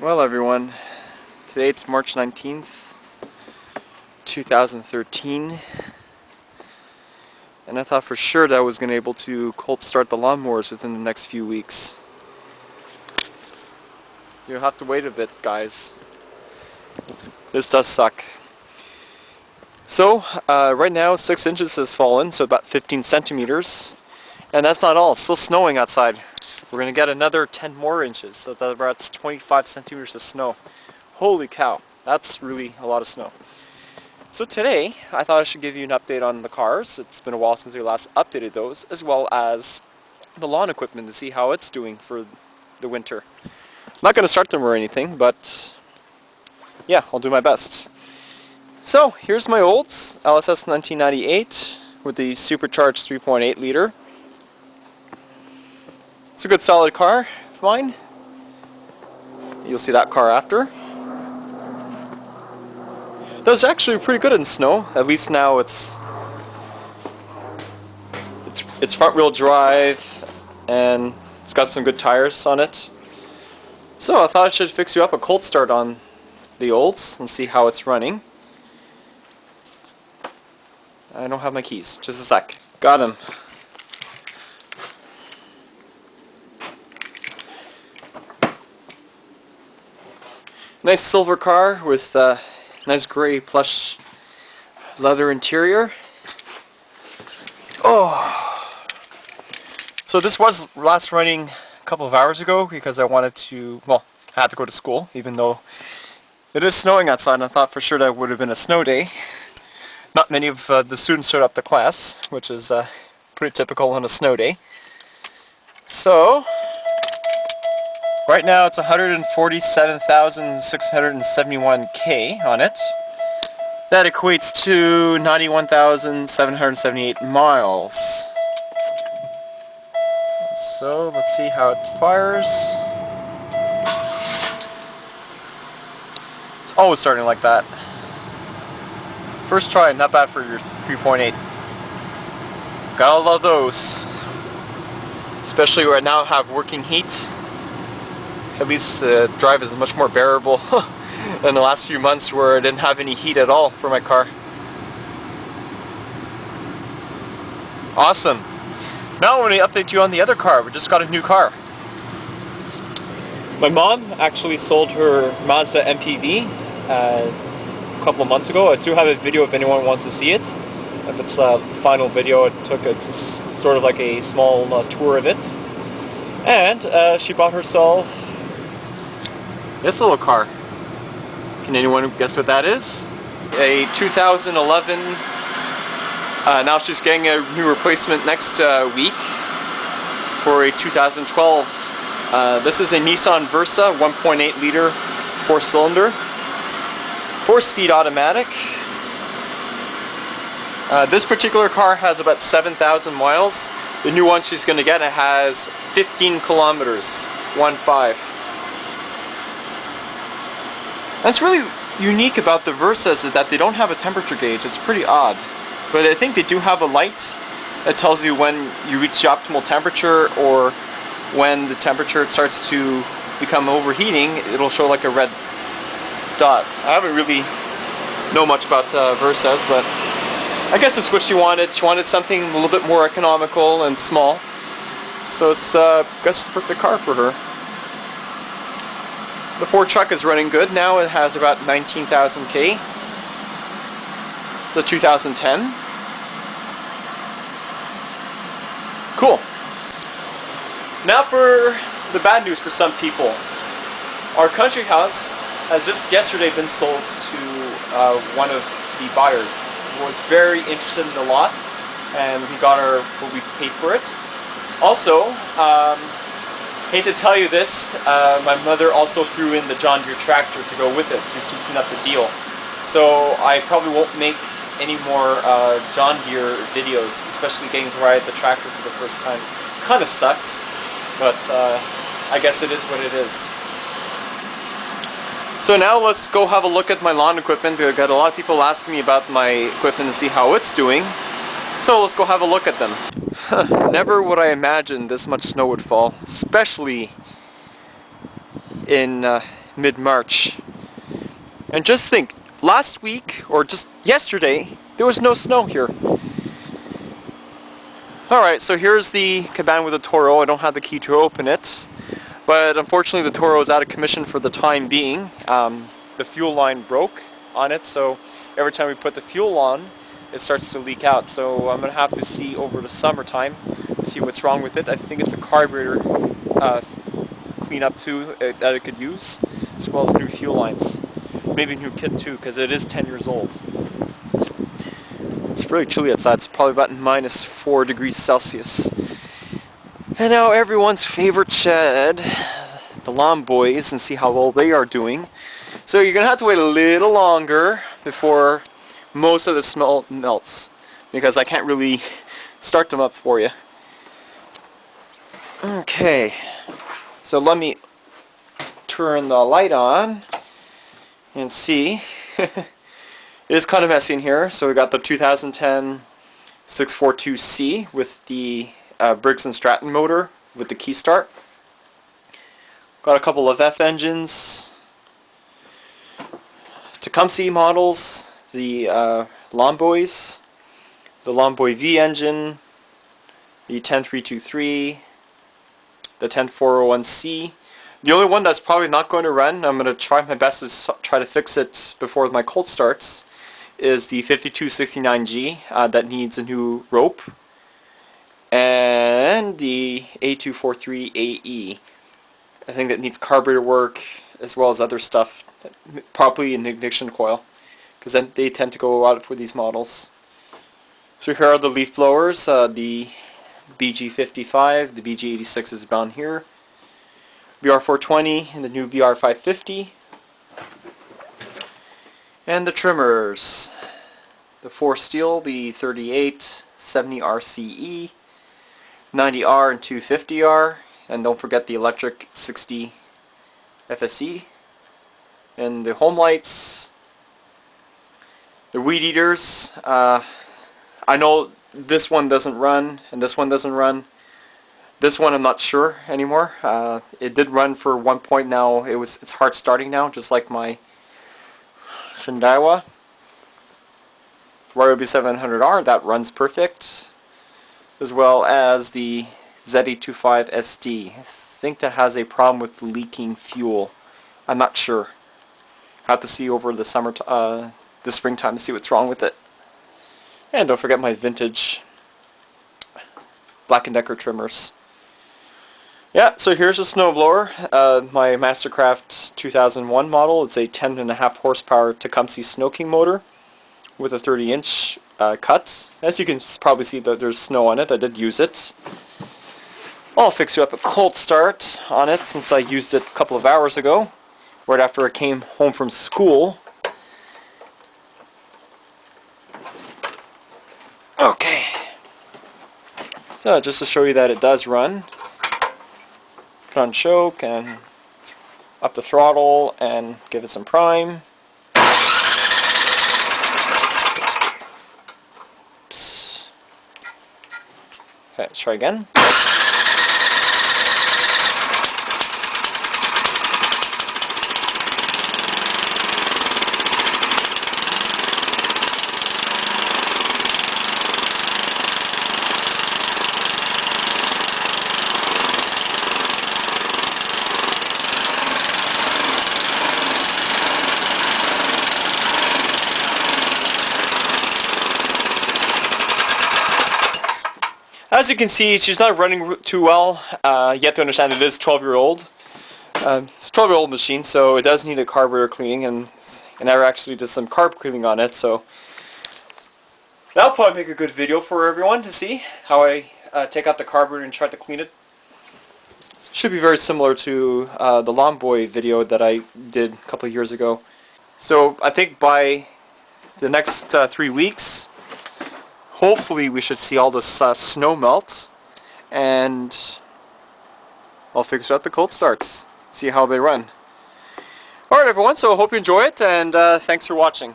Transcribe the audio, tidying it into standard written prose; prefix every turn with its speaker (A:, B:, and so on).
A: Well, everyone, today it's March 19th, 2013, and I thought for sure that I was going to be able to cold start the lawnmowers within the next few weeks. You'll have to wait a bit, guys. This does suck. So, right now 6 inches has fallen, so about 15 centimeters, and that's not all. It's still snowing outside. We're going to get another 10 more inches, so that's 25 centimeters of snow. Holy cow, that's really a lot of snow. So today, I thought I should give you an update on the cars. It's been a while since we last updated those, as well as the lawn equipment to see how it's doing for the winter. I'm not going to start them or anything, but yeah, I'll do my best. So, here's my old LSS 1998 with the supercharged 3.8 liter. It's a good solid car of mine. You'll see that car after. Does actually pretty good in snow. At least now it's front wheel drive and it's got some good tires on it. So I thought I should fix you up a cold start on the olds and see how it's running. I don't have my keys. Just a sec. Got him. Nice silver car with nice gray plush leather interior. Oh! So this was last running a couple of hours ago because I wanted to, well, I had to go to school even though it is snowing outside, and I thought for sure that would have been a snow day. Not many of the students showed up to class, which is pretty typical on a snow day. So, right now it's 147,671 K on it. That equates to 91,778 miles. So let's see how it fires. It's always starting like that. First try, not bad for your 3.8. Gotta love those. Especially where I now have working heat. At least the drive is much more bearable than the last few months where I didn't have any heat at all for my car. Awesome. Now I want to update you on the other car. We just got a new car. My mom actually sold her Mazda MPV a couple of months ago. I do have a video if anyone wants to see it. If it's a final video, it took sort of like a small tour of it. And she bought herself this little car. Can anyone guess what that is? A 2011. Now she's getting a new replacement next week for a 2012. This is a Nissan Versa 1.8 liter 4-cylinder, 4-speed automatic. This particular car has about 7,000 miles. The new one she's going to get has 15 kilometers, 1.5. That's really unique about the Versas is that they don't have a temperature gauge. It's pretty odd. But I think they do have a light that tells you when you reach the optimal temperature or when the temperature starts to become overheating. It'll show like a red dot. I haven't really know much about Versas, but I guess it's what she wanted. She wanted something a little bit more economical and small. So it's, I guess it's the perfect car for her. The Ford truck is running good now. It has about 19,000 K. The 2010. Cool. Now for the bad news for some people. Our country house has just yesterday been sold to one of the buyers. He was very interested in the lot, and we got what we paid for it. Also, hate to tell you this, my mother also threw in the John Deere tractor to go with it to sweeten up the deal. So I probably won't make any more John Deere videos, especially getting to ride the tractor for the first time. Kind of sucks, but I guess it is what it is. So now let's go have a look at my lawn equipment. I've got a lot of people asking me about my equipment and see how it's doing. So let's go have a look at them. Never would I imagine this much snow would fall, especially in mid-March. And just think, last week, or just yesterday, there was no snow here. Alright, so here's the cabana with the Toro. I don't have the key to open it, but unfortunately the Toro is out of commission for the time being. The fuel line broke on it, so every time we put the fuel on, it starts to leak out. So I'm going to have to see over the summertime, see what's wrong with it. I think it's a carburetor cleanup too that it could use, as well as new fuel lines. Maybe new kit too, because it is 10 years old. It's really chilly outside. It's probably about -4 degrees Celsius. And now everyone's favorite shed, the lawn boys, and see how well they are doing. So you're going to have to wait a little longer before most of the snow melts, because I can't really start them up for you. Okay, so let me turn the light on and see. It is kind of messy in here. So we got the 2010 642C with the Briggs & Stratton motor with the key start. Got a couple of F engines, Tecumseh models, the Lawn Boys, the Lawn Boy V engine, the 10323, the 10401C. The only one that's probably not going to run, I'm going to try my best to try to fix it before my cold starts, is the 5269G that needs a new rope, and the A243AE. I think that needs carburetor work as well as other stuff, probably an ignition coil, because they tend to go out for these models. So here are the leaf blowers, the BG55, the BG86 is down here, BR420 and the new BR550, and the trimmers, the 4 steel, the 38, 70 RCE, 90R and 250R, and don't forget the electric 60 FSE, and the home lights, the weed eaters. I know this one doesn't run and this one doesn't run. This one I'm not sure anymore. It did run for one point. Now it's hard starting now, just like my Shindawa Ryobi 700R. That runs perfect, as well as the ZE25SD. I think that has a problem with leaking fuel. I'm not sure. Have to see over the the springtime to see what's wrong with it. And don't forget my vintage Black & Decker trimmers. Yeah, so here's a snowblower, my Mastercraft 2001 model. It's a 10.5 horsepower Tecumseh Snow King motor with a 30-inch cut. As you can probably see, that there's snow on it. I did use it. I'll fix you up a cold start on it since I used it a couple of hours ago, right after I came home from school. Okay. So just to show you that it does run. Put on choke and up the throttle and give it some prime. Oops. Okay, let's try again. As you can see, she's not running too well. You have to understand it is 12-year-old. It's a 12-year-old machine, so it does need a carburetor cleaning, and I actually did some carb cleaning on it, so that'll probably make a good video for everyone to see how I take out the carburetor and try to clean it. Should be very similar to the Lawn Boy video that I did a couple of years ago. So I think by the next 3 weeks, hopefully we should see all this snow melt, and I'll figure out the cold starts, see how they run. Alright everyone, so I hope you enjoy it, and thanks for watching.